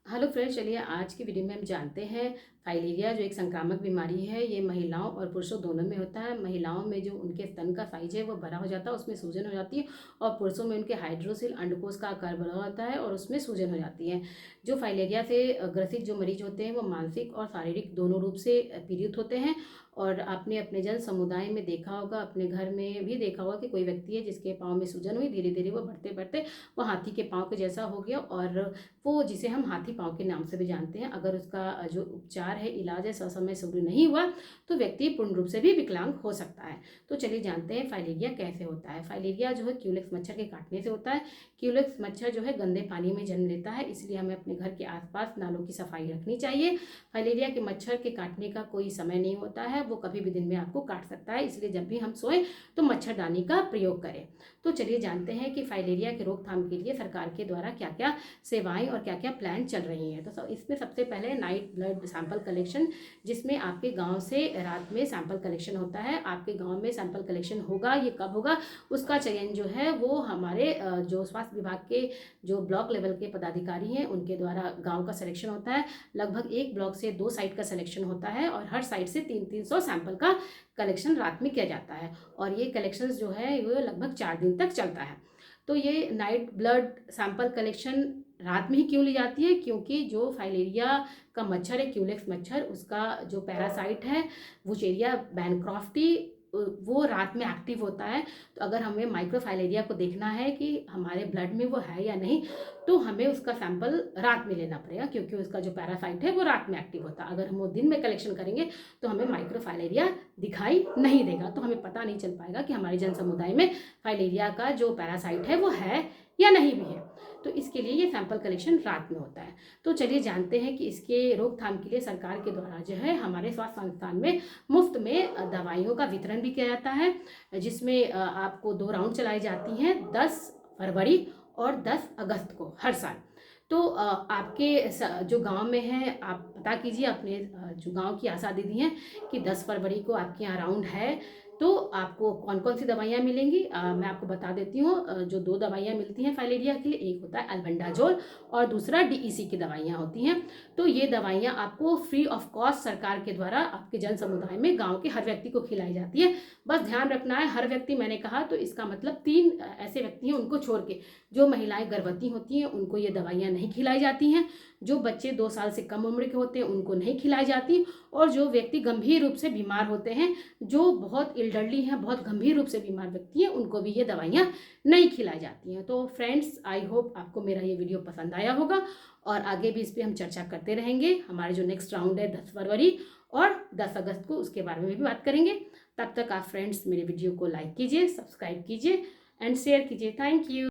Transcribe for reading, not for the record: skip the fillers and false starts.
Hello friends, चलिए आज की वीडियो में हम जानते हैं फाइलेरिया जो एक संक्रामक बीमारी है। ये महिलाओं और पुरुषों दोनों में होता है। महिलाओं में जो उनके स्तन का साइज है वो बड़ा हो जाता है, उसमें सूजन हो जाती है, और पुरुषों में उनके हाइड्रोसिल अंडकोश का आकार बड़ा होता है और उसमें सूजन हो जाती है। जो फाइलेरिया से ग्रसित जो मरीज होते हैं वो मानसिक और शारीरिक दोनों रूप से पीड़ित होते हैं। और आपने अपने जन समुदाय में देखा होगा, अपने घर में भी देखा होगा कि कोई व्यक्ति है जिसके पाँव में सूजन हुई, धीरे धीरे वो बढ़ते बढ़ते वो हाथी के पाँव के जैसा हो गया, और वो जिसे हम हाथी पाँव के नाम से भी जानते हैं। अगर उसका जो उपचार है, इलाज है, ससमय शुरू नहीं हुआ तो व्यक्ति पूर्ण रूप से भी विकलांग हो सकता है। तो चलिए जानते हैं फाइलेरिया कैसे होता है। फाइलेरिया जो है क्यूलेक्स मच्छर के काटने से होता है। क्यूलेक्स मच्छर जो है गंदे पानी में जन्म लेता है, इसलिए हमें अपने घर के आसपास नालों की सफाई रखनी चाहिए। फाइलेरिया के मच्छर के काटने का कोई समय नहीं होता है, वो कभी भी दिन में आपको काट सकता है, इसलिए जब भी हम सोएं तो मच्छरदानी का प्रयोग करें। तो चलिए जानते हैं कि फाइलेरिया की रोकथाम के लिए सरकार के द्वारा क्या क्या सेवाएं और क्या क्या प्लान चल रही हैं। तो इसमें सबसे पहले नाइट ब्लड सैंपल कलेक्शन, जिसमें आपके गांव से रात में सैंपल कलेक्शन होता है। आपके गांव में सैंपल कलेक्शन होगा, ये कब होगा उसका चयन जो है वो हमारे जो स्वास्थ्य विभाग के जो ब्लॉक लेवल के पदाधिकारी हैं उनके द्वारा गाँव का सिलेक्शन होता है। लगभग एक ब्लॉक से 2 साइट का सिलेक्शन होता है और हर साइट से 300 सैंपल का कलेक्शन रात में किया जाता है, और ये कलेक्शन जो है वो लगभग 4 दिन तक चलता है। तो ये नाइट ब्लड सैंपल कलेक्शन रात में ही क्यों ली जाती है? क्योंकि जो फाइलेरिया का मच्छर है, क्यूलेक्स मच्छर, उसका जो पैरासाइट है वुचेरिया बैनक्रॉफ्टी, वो रात में एक्टिव होता है। तो अगर हमें माइक्रोफाइलेरिया को देखना है कि हमारे ब्लड में वो है या नहीं, तो हमें उसका सैंपल रात में लेना पड़ेगा, क्योंकि उसका जो पैरासाइट है वो रात में एक्टिव होता है। अगर हम वो दिन में कलेक्शन करेंगे तो हमें माइक्रोफाइलेरिया दिखाई नहीं देगा, तो हमें पता नहीं चल पाएगा कि हमारे जन समुदाय में फाइलेरिया का जो पैरासाइट है वो है या नहीं भी है। तो इसके लिए ये सैंपल कलेक्शन रात में होता है। तो चलिए जानते हैं कि इसके रोकथाम के लिए सरकार के द्वारा जो है हमारे स्वास्थ्य संस्थान में मुफ्त में दवाइयों का वितरण भी किया जाता है, जिसमें आपको 2 राउंड चलाई जाती हैं, 10 फरवरी और 10 अगस्त को हर साल। तो आपके जो गांव में है आप पता कीजिए अपने जो गांव की आशा दीदी हैं कि 10 फरवरी को आपके यहाँ राउंड है, तो आपको कौन कौन सी दवाइयाँ मिलेंगी मैं आपको बता देती हूँ। जो 2 दवाइयाँ मिलती हैं फाइलेरिया के लिए, एक होता है अल्बेंडाजोल और दूसरा डीईसी की दवाइयाँ होती हैं। तो ये दवाइयाँ आपको फ्री ऑफ कॉस्ट सरकार के द्वारा आपके जन समुदाय में गाँव के हर व्यक्ति को खिलाई जाती है। बस ध्यान रखना है, हर व्यक्ति मैंने कहा तो इसका मतलब 3 ऐसे व्यक्ति हैं, उनको छोड़ के जो महिलाएं गर्भवती होती हैं उनको ये दवाइयाँ नहीं खिलाई जाती हैं, जो बच्चे 2 साल से कम उम्र के होते हैं उनको नहीं खिलाई जाती, और जो व्यक्ति गंभीर रूप से बीमार होते हैं, जो बहुत एल्डरली हैं, बहुत गंभीर रूप से बीमार व्यक्ति हैं, उनको भी ये दवाइयाँ नहीं खिलाई जाती हैं। तो फ्रेंड्स, आई होप आपको मेरा ये वीडियो पसंद आया होगा, और आगे भी इस पर हम चर्चा करते रहेंगे। हमारे जो नेक्स्ट राउंड है 10 फरवरी और 10 अगस्त को, उसके बारे में भी बात करेंगे। तब तक आप फ्रेंड्स मेरे वीडियो को लाइक कीजिए, सब्सक्राइब कीजिए एंड शेयर कीजिए। Thank you.